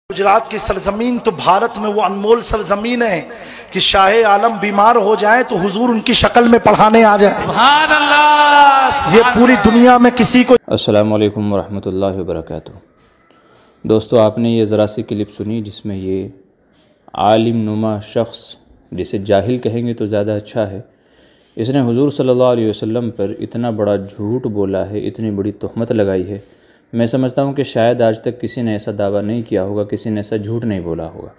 गुजरात की सरजमीन तो भारत में वो अनमोल सरजमीन है कि शाह आलम बीमार हो जाए तो हुजूर उनकी शक्ल में पढ़ाने आ जाए। सुभान अल्लाह। ये पूरी दुनिया में किसी को। अस्सलामु अलैकुम वरहमतुल्लाहि वबरकातुहू। दोस्तों, आपने ये ज़रा सी क्लिप सुनी जिसमें ये आलिम नुमा शख्स, जिसे जाहिल कहेंगे तो ज़्यादा अच्छा है, इसने हुजूर सल्लल्लाहु अलैहि वसल्लम पर इतना बड़ा झूठ बोला है, इतनी बड़ी तोहमत लगाई है। मैं समझता हूँ कि शायद आज तक किसी ने ऐसा दावा नहीं किया होगा, किसी ने ऐसा झूठ नहीं बोला होगा।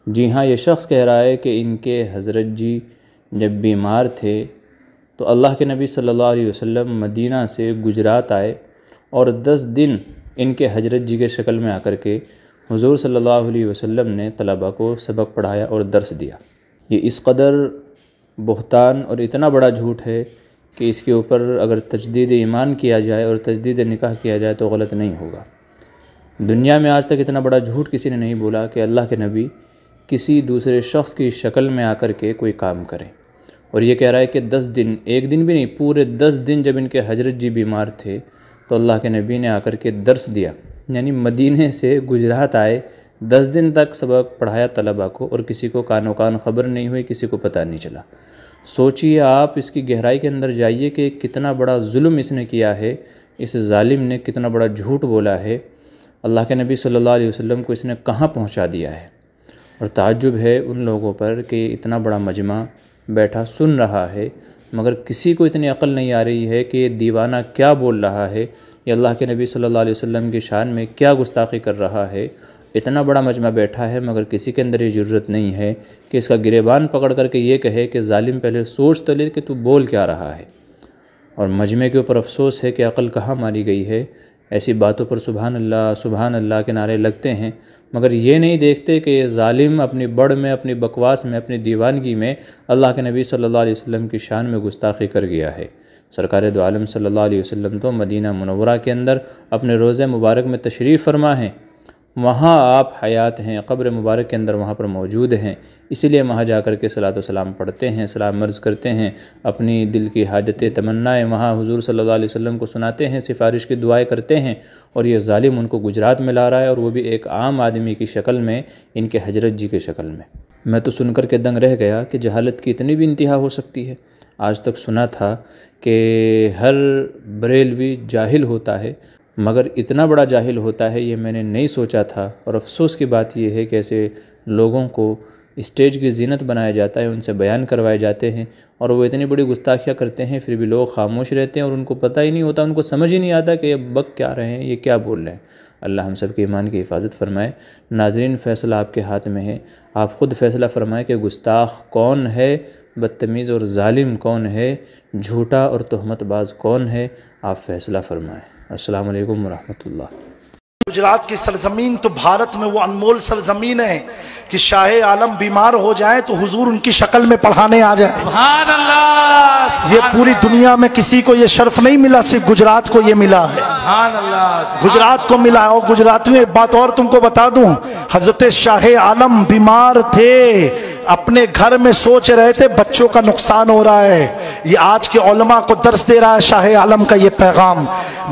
जी हाँ, ये शख्स कह रहा है कि इनके हज़रत जी जब बीमार थे तो अल्लाह के नबी सल्लल्लाहु अलैहि वसल्लम मदीना से गुजरात आए और 10 दिन इनके हज़रत जी के शक्ल में आकर के हुजूर सल्लल्लाहु अलैहि वसल्लम ने तलबा को सबक पढ़ाया और दर्स दिया। ये इस कदर बुहतान और इतना बड़ा झूठ है कि इसके ऊपर अगर तजदीद ईमान किया जाए और तजदीद निकाह किया जाए तो गलत नहीं होगा। दुनिया में आज तक इतना बड़ा झूठ किसी ने नहीं बोला कि अल्लाह के नबी किसी दूसरे शख्स की शक्ल में आकर के कोई काम करें। और ये कह रहा है कि 10 दिन, एक दिन भी नहीं, पूरे 10 दिन जब इनके हज़रत जी बीमार थे तो अल्लाह के नबी ने आकर के दर्स दिया, यानी मदीने से गुजरात आए, 10 दिन तक सबक पढ़ाया तलबा को और किसी को कानो कान ख़बर नहीं हुई, किसी को पता नहीं चला। सोचिए आप, इसकी गहराई के अंदर जाइए कि कितना बड़ा जुल्म इसने किया है, इस जालिम ने कितना बड़ा झूठ बोला है। अल्लाह के नबी सल्लल्लाहु अलैहि वसल्लम को इसने कहाँ पहुँचा दिया है। और ताज्जुब है उन लोगों पर कि इतना बड़ा मजमा बैठा सुन रहा है, मगर किसी को इतनी अक्ल नहीं आ रही है कि ये दीवाना क्या बोल रहा है, ये अल्लाह के नबी सल्लल्लाहु अलैहि वसल्लम की शान में क्या गुस्ताखी कर रहा है। इतना बड़ा मजमा बैठा है मगर किसी के अंदर ये ज़रूरत नहीं है कि इसका गिरेबान पकड़ करके ये कहे कि जालिम पहले सोच तो ले कि तू बोल क्या रहा है। और मजमे के ऊपर अफसोस है कि अक्ल कहाँ मारी गई है। ऐसी बातों पर सुभान अल्लाह के नारे लगते हैं, मगर ये नहीं देखते कि ये जालिम अपनी बड़ में, अपनी बकवास में, अपनी दीवानगी में अल्लाह के नबी सल्लल्लाहु अलैहि वसल्लम की शान में गुस्ताखी कर गया है। सरकार दो आलम सल्लल्लाहु अलैहि वसल्लम तो मदीना मुनव्वरा के अंदर अपने रोज़े मुबारक में तशरीफ़ फरमा हैं, वहाँ आप हयात हैं, क़ब्र मुबारक के अंदर वहाँ पर मौजूद हैं, इसीलिए वहाँ जाकर के सलातो सलाम पढ़ते हैं, सलाम अर्ज़ करते हैं, अपनी दिल की हाजतें तमन्नाएँ वहाँ हुजूर सल्लल्लाहु अलैहि वसल्लम को सुनाते हैं, सिफारिश की दुआएं करते हैं। और ये जालिम उनको गुजरात में ला रहा है, और वो भी एक आम आदमी की शक्ल में, इनके हजरत जी की शक्ल में। मैं तो सुनकर के दंग रह गया कि जहालत की इतनी भी इंतहा हो सकती है। आज तक सुना था कि हर बरेलवी जाहिल होता है, मगर इतना बड़ा जाहिल होता है ये मैंने नहीं सोचा था। और अफसोस की बात यह है कि ऐसे लोगों को स्टेज की ज़ीनत बनाया जाता है, उनसे बयान करवाए जाते हैं और वो इतनी बड़ी गुस्ताखियाँ करते हैं, फिर भी लोग खामोश रहते हैं और उनको पता ही नहीं होता, उनको समझ ही नहीं आता कि ये बक क्या रहे हैं, ये क्या बोल रहे हैं। अल्लाह हम सब के ईमान की हिफाजत फरमाए। नाज़रीन, फ़ैसला आपके हाथ में है, आप ख़ुद फ़ैसला फरमाएँ कि गुस्ताख कौन है, बदतमीज़ और ज़ालिम कौन है, झूठा और तोहमतबाज कौन है, आप फ़ैसला फरमाएँ। अस्सलामु अलैकुम वरहमतुल्लाह। गुजरात की सरजमीन तो भारत में वो अनमोल सरजमीन है कि शाह आलम बीमार हो जाए तो हुजूर उनकी शक्ल में पढ़ाने आ जाए। सुभान अल्लाह। ये पूरी दुनिया में किसी को ये शर्फ नहीं मिला, सिर्फ गुजरात को ये मिला है। सुभान अल्लाह। गुजरात को मिला। और गुजरातियों, एक बात और तुमको बता दूं, हजरत शाह आलम बीमार थे, अपने घर में सोच रहे थे बच्चों का नुकसान हो रहा है। ये आज के उलमा को दर्स दे रहा है शाह आलम का ये पैगाम।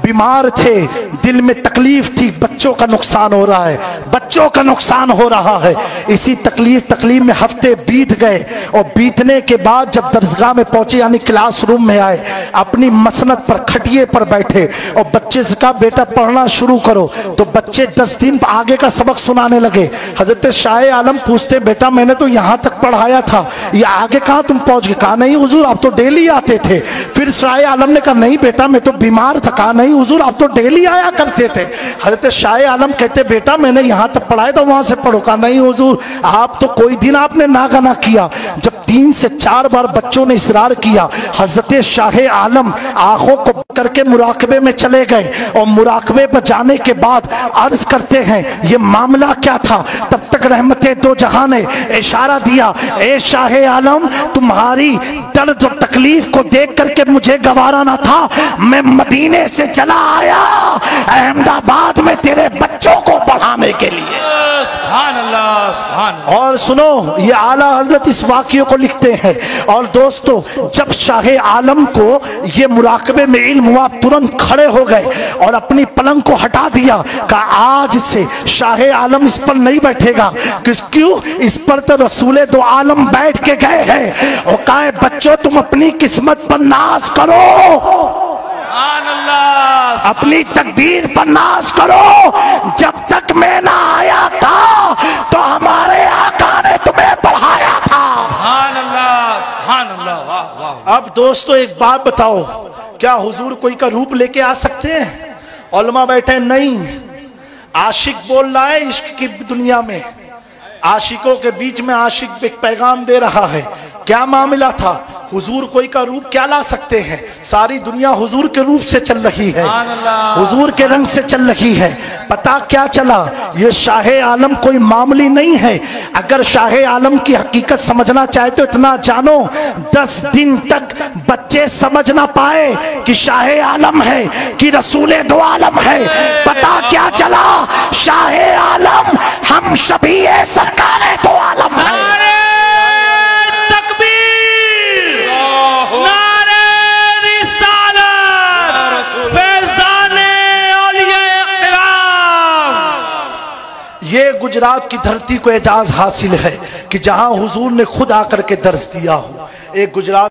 बीमार थे, दिल में तकलीफ थी, बच्चों का नुकसान हो रहा है, बच्चों का नुकसान हो रहा है। इसी तकलीफ में हफ्ते बीत गए और बीतने के बाद जब दरसगाह में पहुंचे, यानी क्लासरूम में आए, अपनी मसनद पर, खटिए पर बैठे और बच्चे से कहा बेटा पढ़ना शुरू करो। तो बच्चे 10 दिन आगे का सबक सुनाने लगे। हजरत शाह आलम पूछते बेटा मैंने तो यहाँ तक पढ़ाया था, ये आगे कहाँ तुम पहुंच गए? कहा नहीं हुजूर आप तो डेली आते थे। फिर शाह आलम ने कहा नहीं बेटा मैं तो बीमार था। कहा नहीं हुजूर आप तो डेली आया करते थे। हजरत शाह आलम कहते बेटा मैंने यहाँ तक पढ़ाया था, वहां से पढ़ो। कहा नहीं हुजूर आप तो कोई दिन आपने नागा किया। जब 3 से 4 बार बच्चों ने इसरार किया, हजरत शाह आलम आंखों को करके मुराकबे में चले गए और मुराकबे पर जाने के बाद अर्ज करते हैं ये मामला क्या था। तब तक रहमते दो जहां ने इशारा दिया, ए शाह आलम तुम्हारी दर्द और तकलीफ को देख करके मुझे गवारा ना था, मैं मदीने से चला आया अहमदाबाद में तेरे बच्चों को पढ़ाने के लिए। सुभान अल्लाह, सुभान अल्लाह। اور سنو یہ اعلیٰ حضرت اس واقعے کو لکھتے ہیں، اور دوستو جب شاہ عالم کو یہ مراقبے میں علم ہوا ترنت کھڑے ہو گئے اور اپنی پلنگ کو ہٹا دیا، کہا آج سے شاہ عالم اس پر نہیں بیٹھے گا، کیوں؟ اس پر تو رسول دو عالم بیٹھ کے گئے ہیں۔ اور کہا بچوں تم اپنی قسمت پر ناز کرو، اپنی تقدیر پر ناز کرو، جب تک میں نہ آیا تھا تو ہمارے آقا نے تمہیں پڑھایا تھا۔ سبحان اللہ سبحان اللہ، واہ واہ۔ اب دوستو ایک بات بتاؤ، کیا حضور کوئی کا روپ لے کے آ سکتے ہیں؟ علماء بیٹھے نہیں، عاشق بول رہا ہے عشق کی دنیا میں، عاشقوں کے بیچ میں عاشق ایک پیغام دے رہا ہے۔ کیا معاملہ تھا؟ حضور کوئی کا روپ کیا لا سکتے ہیں؟ ساری دنیا حضور کے روپ سے چل رہی ہے، حضور کے رنگ سے چل رہی ہے۔ پتا کیا چلا؟ یہ شاہ عالم کوئی معاملی نہیں ہے۔ اگر شاہ عالم کی حقیقت سمجھنا چاہتے ہو اتنا جانو، 10 دن تک بچے سمجھ نہ پائے کہ شاہ عالم ہے کہ رسول دو عالم ہے۔ پتا کیا چلا؟ شاہ عالم ہم شبیہ سرکار دو عالم ہے۔ یہ گجرات کی دھرتی کو اعزاز حاصل ہے کہ جہاں حضور نے خود آ کر کے درس دیا ہو۔ ایک گجرات